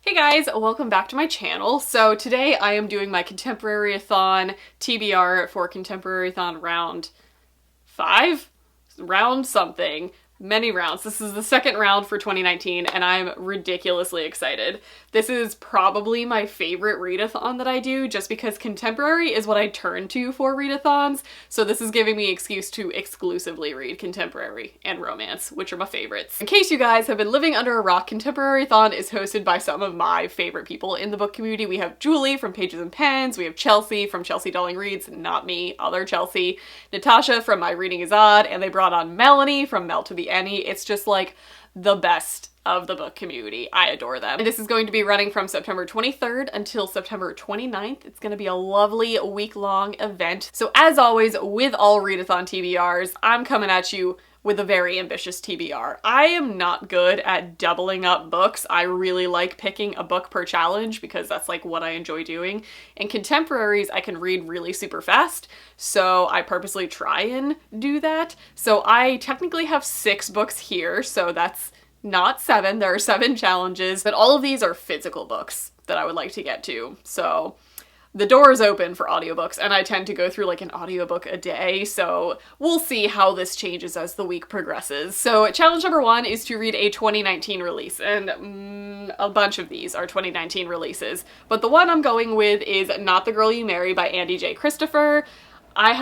Hey guys, welcome back to my channel. So today I am doing my ContemporaryAthon TBR for ContemporaryAthon Round 5? Round something. Many rounds. This is the second round for 2019 and I'm ridiculously excited. This is probably my favorite readathon that I do just because contemporary is what I turn to for readathons, so this is giving me an excuse to exclusively read contemporary and romance, which are my favorites. In case you guys have been living under a rock, ContemporaryAthon is hosted by some of my favorite people in the book community. We have Julie from Pages and Pens, we have Chelsea from Chelsea Darling Reads, not me, other Chelsea, Natasha from My Reading is Odd, and they brought on Melanie from Mel to the Any. It's just like the best of the book community. I adore them. And this is going to be running from September 23rd until September 29th. It's going to be a lovely week-long event. So as always, with all readathon TBRs, I'm coming at you with a very ambitious TBR. I am not good at doubling up books. I really like picking a book per challenge because that's like what I enjoy doing. And contemporaries I can read really super fast, so I purposely try and do that. So I technically have 6 books here, so that's not 7. There are 7 challenges, but all of these are physical books that I would like to get to. So the door is open for audiobooks, and I tend to go through like an audiobook a day, so we'll see how this changes as the week progresses. So challenge number 1 is to read a 2019 release, and a bunch of these are 2019 releases, but the one I'm going with is Not the Girl You Marry by Andy J. Christopher. I've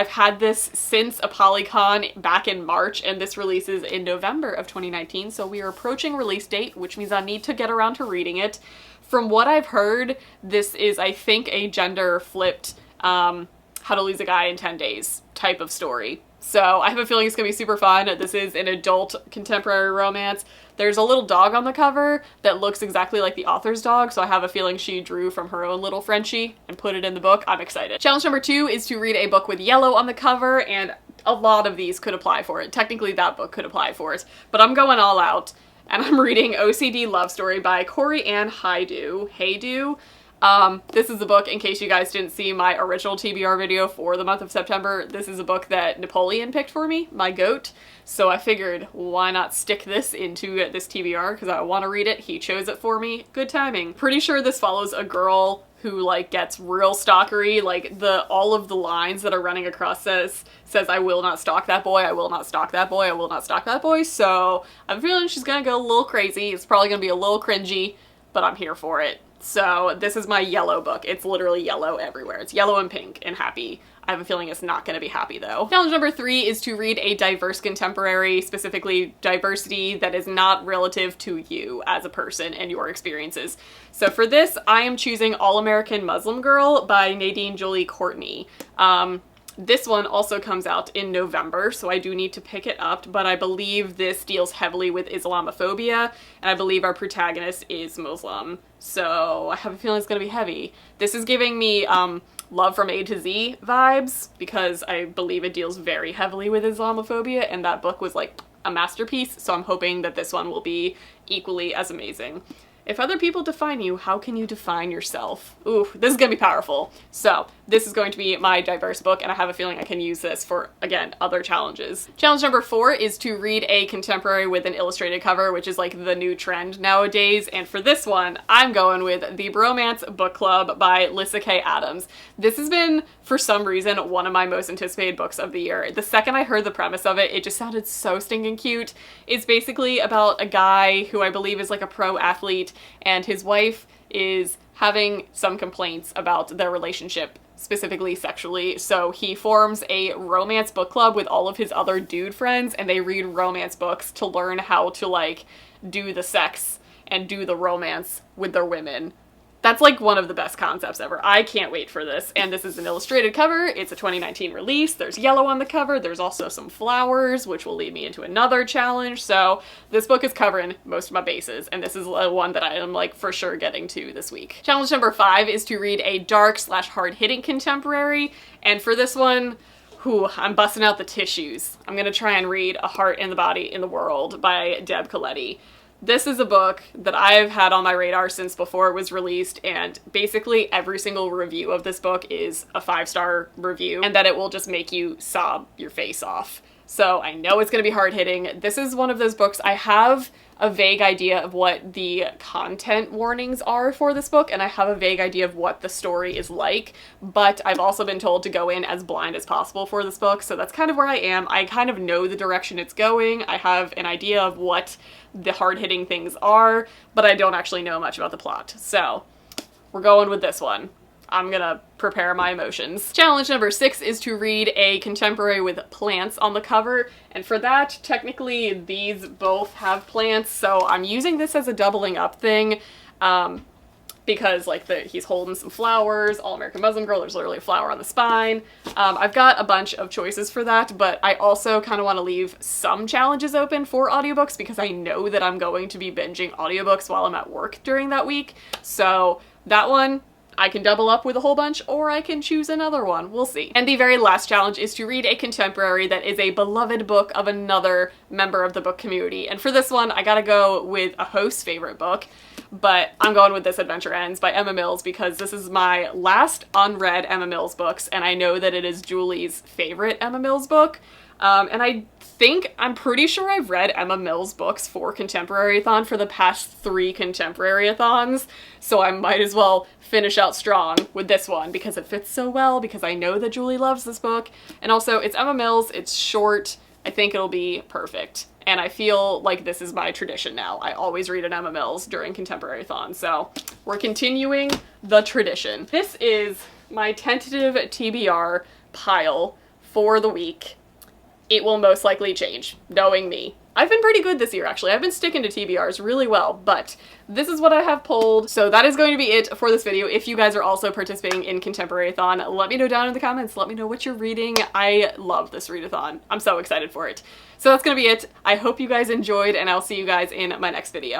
had this since a Polycon back in March, and this releases in November of 2019, so we are approaching release date, which means I need to get around to reading it. From what I've heard, this is, I think, a gender-flipped How to Lose a Guy in 10 Days type of story. So I have a feeling it's gonna be super fun. This is an adult contemporary romance. There's a little dog on the cover that looks exactly like the author's dog, so I have a feeling she drew from her own little Frenchie and put it in the book. I'm excited. Challenge number 2 is to read a book with yellow on the cover, and a lot of these could apply for it. Technically that book could apply for it, but I'm going all out, and I'm reading OCD Love Story by Corey Ann Haydu. This is a book, in case you guys didn't see my original TBR video for the month of September, this is a book that Napoleon picked for me, my goat, so I figured why not stick this into this TBR because I want to read it. He chose it for me. Good timing. Pretty sure this follows a girl who like gets real stalkery, like all of the lines that are running across says I will not stalk that boy, I will not stalk that boy, I will not stalk that boy, so I'm feeling she's gonna go a little crazy. It's probably gonna be a little cringy, but I'm here for it. So this is my yellow book. It's literally yellow everywhere. It's yellow and pink and happy. I have a feeling it's not going to be happy though. Challenge number 3 is to read a diverse contemporary, specifically diversity that is not relative to you as a person and your experiences. So for this, I am choosing All American Muslim Girl by Nadine Jolie Courtney. This one also comes out in November, so I do need to pick it up, but I believe this deals heavily with Islamophobia, and I believe our protagonist is Muslim, so I have a feeling it's going to be heavy. This is giving me Love from A to Z vibes, because I believe it deals very heavily with Islamophobia, and that book was like a masterpiece, so I'm hoping that this one will be equally as amazing. If other people define you, how can you define yourself? Ooh, this is gonna be powerful. So this is going to be my diverse book, and I have a feeling I can use this for, again, other challenges. Challenge number 4 is to read a contemporary with an illustrated cover, which is like the new trend nowadays, and for this one, I'm going with The Bromance Book Club by Lyssa Kay Adams. This has been, for some reason, one of my most anticipated books of the year. The second I heard the premise of it, it just sounded so stinking cute. It's basically about a guy who I believe is like a pro athlete, and his wife is having some complaints about their relationship, specifically sexually, so he forms a romance book club with all of his other dude friends, and they read romance books to learn how to like do the sex and do the romance with their women. That's like one of the best concepts ever. I can't wait for this. And this is an illustrated cover. It's a 2019 release. There's yellow on the cover. There's also some flowers, which will lead me into another challenge. So this book is covering most of my bases, and this is one that I am like for sure getting to this week. Challenge number 5 is to read a dark/hard-hitting contemporary. And for this one, I'm busting out the tissues. I'm gonna try and read A Heart in the Body in the World by Deb Coletti. This is a book that I've had on my radar since before it was released, and basically every single review of this book is a 5-star review, and that it will just make you sob your face off. So I know it's gonna be hard-hitting. This is one of those books I have a vague idea of what the content warnings are for this book, and I have a vague idea of what the story is like, but I've also been told to go in as blind as possible for this book, so that's kind of where I am. I kind of know the direction it's going. I have an idea of what the hard-hitting things are, but I don't actually know much about the plot. So we're going with this one. I'm gonna prepare my emotions. Challenge number 6 is to read a contemporary with plants on the cover, and for that, technically these both have plants, so I'm using this as a doubling up thing, because like he's holding some flowers, All American Muslim Girl, there's literally a flower on the spine. I've got a bunch of choices for that, but I also kind of want to leave some challenges open for audiobooks because I know that I'm going to be binging audiobooks while I'm at work during that week, so that one I can double up with a whole bunch, or I can choose another one. We'll see. And the very last challenge is to read a contemporary that is a beloved book of another member of the book community. And for this one, I gotta go with a host's favorite book, but I'm going with This Adventure Ends by Emma Mills because this is my last unread Emma Mills books, and I know that it is Julie's favorite Emma Mills book. And I'm pretty sure I've read Emma Mills books for ContemporaryAthon for the past 3 ContemporaryAthons, so I might as well finish out strong with this one because it fits so well, because I know that Julie loves this book, and also it's Emma Mills, it's short, I think it'll be perfect. And I feel like this is my tradition now. I always read an Emma Mills during ContemporaryAthon, so we're continuing the tradition. This is my tentative TBR pile for the week. It will most likely change, knowing me. I've been pretty good this year, actually. I've been sticking to TBRs really well, but this is what I have pulled. So that is going to be it for this video. If you guys are also participating in ContemporaryAthon, let me know down in the comments. Let me know what you're reading. I love this readathon. I'm so excited for it. So that's gonna be it. I hope you guys enjoyed, and I'll see you guys in my next video.